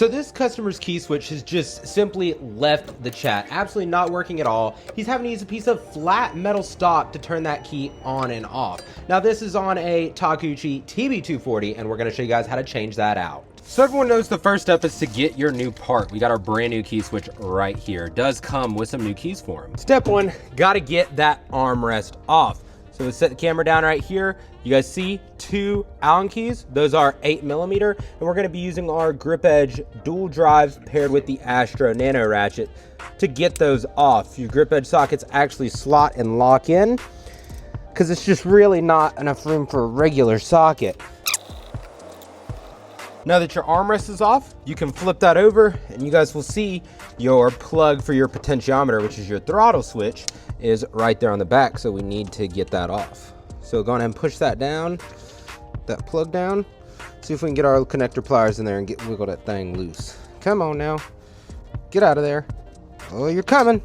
So this customer's key switch has just simply left the chat, absolutely not working at all. He's having to use a piece of flat metal stock to turn that key on and off. Now this is on a Takuchi TB240, and we're gonna show you guys how to change that out. So everyone knows the first step is to get your new part. We got our brand new key switch right here. It does come with some new keys for him. Step one, gotta get that armrest off. So we set the camera down right here. You guys see 2 Allen keys. Those are 8mm, and we're gonna be using our grip edge dual drives paired with the Astro Nano ratchet to get those off. Your grip edge sockets actually slot and lock in because it's just really not enough room for a regular socket. Now that your armrest is off, you can flip that over and you guys will see your plug for your potentiometer, which is your throttle switch, is right there on the back. So we need to get that off. So go ahead and push that down, that plug down. See if we can get our connector pliers in there and wiggle that thing loose. Come on now, get out of there. Oh, you're coming.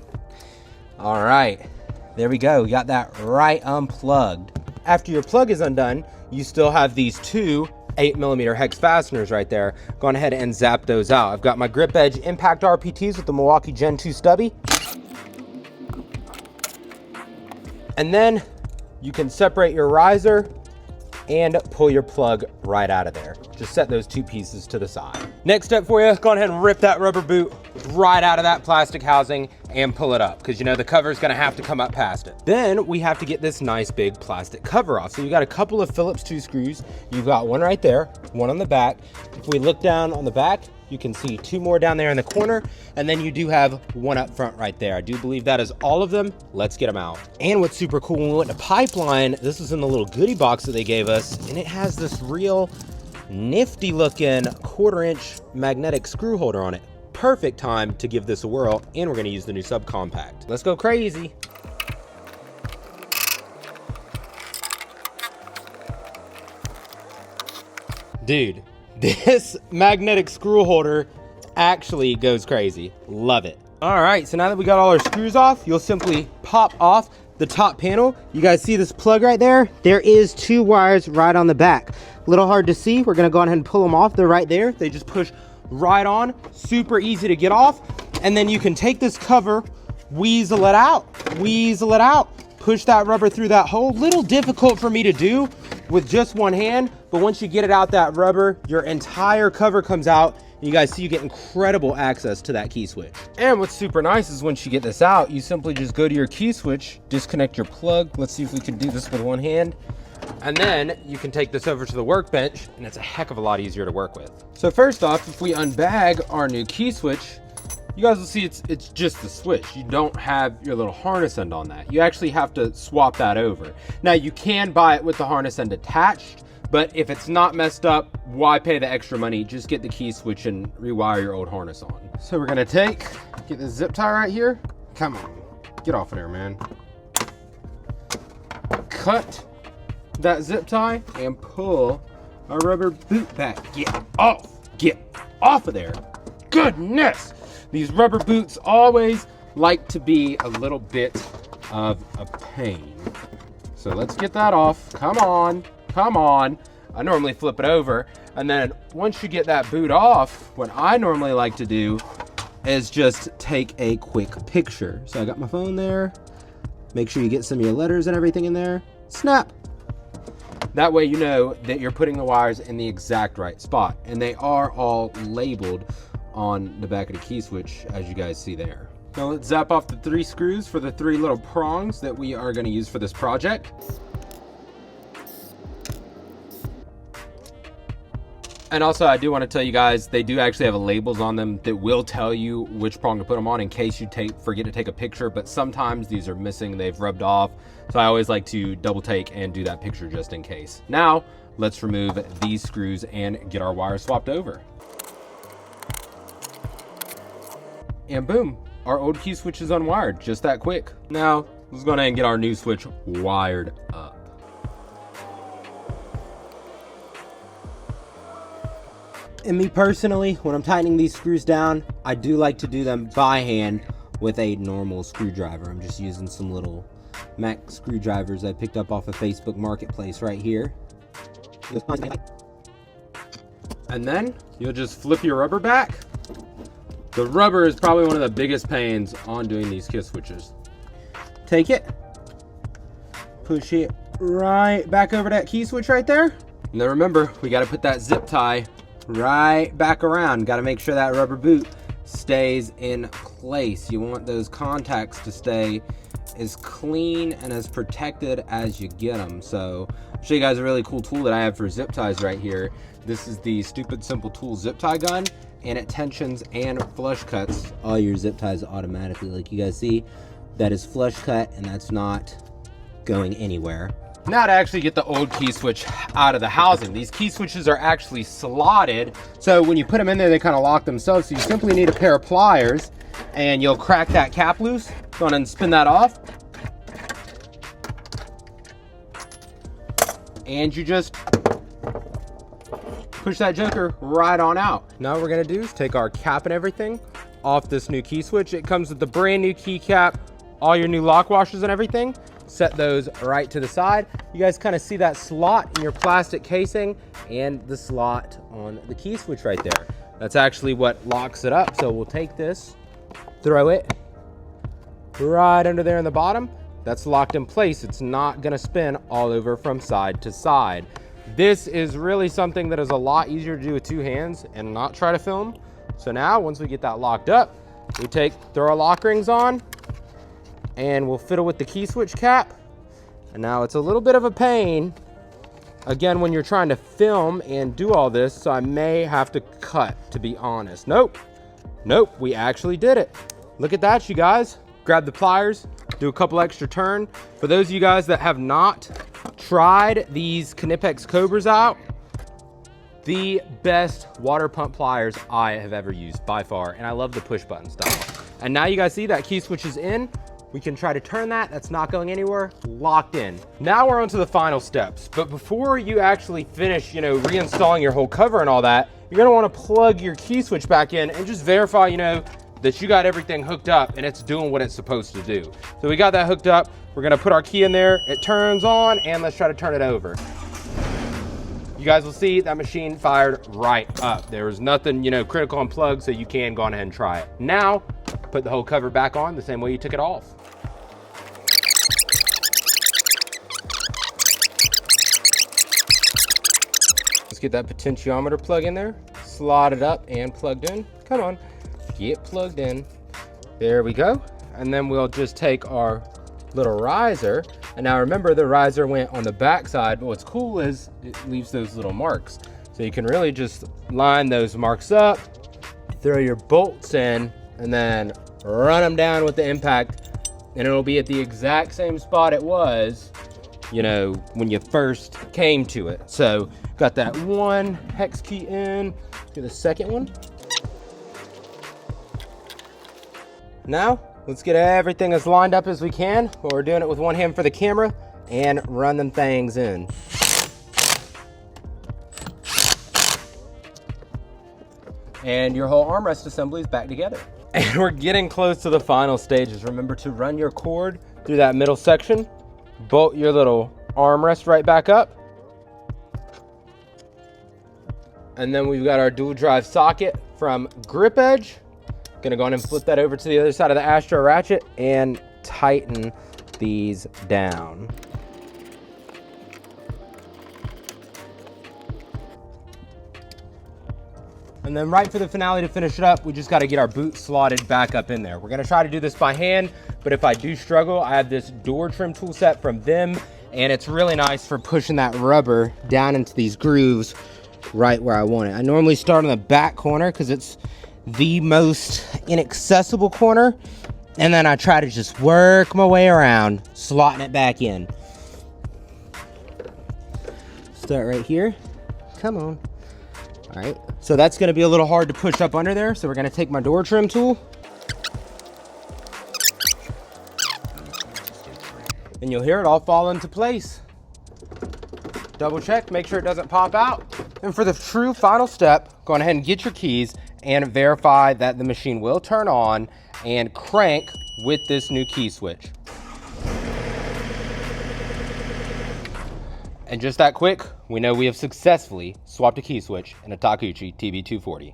All right, there we go. We got that right unplugged. After your plug is undone, you still have these 2 8mm hex fasteners right there. Go on ahead and zap those out. I've got my grip edge impact RPTs with the Milwaukee Gen 2 stubby. And then you can separate your riser and pull your plug right out of there. Just set those 2 pieces to the side. Next step for you, go ahead and rip that rubber boot right out of that plastic housing and pull it up, because you know the cover is gonna have to come up past it. Then we have to get this nice big plastic cover off. So you got a couple of Phillips 2 screws. You've got one right there, one on the back. If we look down on the back, you can see 2 more down there in the corner, and then you do have one up front right there. I do believe that is all of them. Let's get them out. And what's super cool, when we went to Pipeline, this was in the little goodie box that they gave us, and it has this real nifty looking 1/4-inch magnetic screw holder on it. Perfect time to give this a whirl, and we're gonna use the new subcompact. Let's go crazy. Dude, this magnetic screw holder actually goes crazy. Love it. All right, so now that we got all our screws off, you'll simply pop off the top panel. You guys see this plug right there? There is 2 wires right on the back. A little hard to see. We're gonna go ahead and pull them off. They're right there. They just push right on. Super easy to get off. And then you can take this cover, weasel it out, push that rubber through that hole. Little difficult for me to do with just one hand, but once you get it out that rubber, your entire cover comes out. You guys see you get incredible access to that key switch. And what's super nice is once you get this out, you simply just go to your key switch, disconnect your plug. Let's see if we can do this with one hand. And then you can take this over to the workbench, and it's a heck of a lot easier to work with. So first off, if we unbag our new key switch, you guys will see it's just the switch. You don't have your little harness end on that. You actually have to swap that over. Now you can buy it with the harness end attached, but if it's not messed up, why pay the extra money? Just get the key switch and rewire your old harness on. So we're gonna get this zip tie right here. Come on, get off of there, man. Cut that zip tie and pull our rubber boot back. Get off of there. Goodness, these rubber boots always like to be a little bit of a pain. So let's get that off. Come on. I normally flip it over, and then once you get that boot off, what I normally like to do is just take a quick picture. So I got my phone there. Make sure you get some of your letters and everything in there. Snap. That way you know that you're putting the wires in the exact right spot, and they are all labeled on the back of the key switch, as you guys see there. Now let's zap off the 3 screws for the 3 little prongs that we are going to use for this project. And also, I do want to tell you guys, they do actually have labels on them that will tell you which prong to put them on in case you forget to take a picture, but sometimes these are missing, they've rubbed off. So I always like to double take and do that picture just in case. Now, let's remove these screws and get our wires swapped over. And boom, our old key switch is unwired, just that quick. Now, let's go ahead and get our new switch wired up. And me personally, when I'm tightening these screws down, I do like to do them by hand with a normal screwdriver. I'm just using some little Mac screwdrivers I picked up off of Facebook Marketplace right here. And then you'll just flip your rubber back. The rubber is probably one of the biggest pains on doing these kiss switches. Take it, push it right back over that key switch right there. And then remember, we got to put that zip tie right back around. Got to make sure that rubber boot stays in place. You want those contacts to stay as clean and as protected as you get them. So I'll show you guys a really cool tool that I have for zip ties right here. This is the Stupid Simple Tool zip tie gun, and it tensions and flush cuts all your zip ties automatically. Like you guys see, that is flush cut and that's not going anywhere. Now to actually get the old key switch out of the housing. These key switches are actually slotted, so when you put them in there, they kind of lock themselves. So you simply need a pair of pliers and you'll crack that cap loose. Go on and spin that off. And you just push that joker right on out. Now what we're gonna do is take our cap and everything off this new key switch. It comes with the brand new key cap, all your new lock washers and everything. Set those right to the side. You guys kind of see that slot in your plastic casing and the slot on the key switch right there. That's actually what locks it up. So we'll take this, throw it right under there in the bottom. That's locked in place. It's not gonna spin all over from side to side. This is really something that is a lot easier to do with two hands and not try to film. So now, once we get that locked up, we throw our lock rings on, and we'll fiddle with the key switch cap. And now it's a little bit of a pain, again, when you're trying to film and do all this, so I may have to cut, to be honest. Nope, we actually did it. Look at that, you guys. Grab the pliers, do a couple extra turn. For those of you guys that have not tried these Knipex Cobras out, the best water pump pliers I have ever used by far, and I love the push button style. And now you guys see that key switch is in. We can try to turn that. That's not going anywhere. Locked in. Now we're on to the final steps. But before you actually finish, reinstalling your whole cover and all that, you're gonna wanna plug your key switch back in and just verify, that you got everything hooked up and it's doing what it's supposed to do. So we got that hooked up. We're gonna put our key in there. It turns on, and let's try to turn it over. You guys will see that machine fired right up. There was nothing, critical unplugged, so you can go on ahead and try it. Now, put the whole cover back on the same way you took it off. Let's get that potentiometer plug in there, slot it up and plugged in. Come on, get plugged in. There we go. And then we'll just take our little riser. And now remember, the riser went on the back side, but what's cool is it leaves those little marks. So you can really just line those marks up, throw your bolts in, and then run them down with the impact, and it'll be at the exact same spot it was, when you first came to it. So got that one hex key in, do the second one. Now, let's get everything as lined up as we can. But we're doing it with one hand for the camera and run them things in. And your whole armrest assembly is back together. And we're getting close to the final stages. Remember to run your cord through that middle section, bolt your little armrest right back up. And then we've got our dual drive socket from Grip Edge. Gonna go on and flip that over to the other side of the Astro ratchet and tighten these down. And then right for the finale, to finish it up, we just got to get our boot slotted back up in there. We're going to try to do this by hand, but if I do struggle, I have this door trim tool set from them, and it's really nice for pushing that rubber down into these grooves right where I want it. I normally start on the back corner because it's the most inaccessible corner, and then I try to just work my way around, slotting it back in. Start right here. Come on. All right, so that's gonna be a little hard to push up under there, so we're gonna take my door trim tool, and you'll hear it all fall into place. Double check, make sure it doesn't pop out. And for the true final step, go on ahead and get your keys and verify that the machine will turn on and crank with this new key switch. And just that quick, we know we have successfully swapped a key switch in a Takuchi TB240.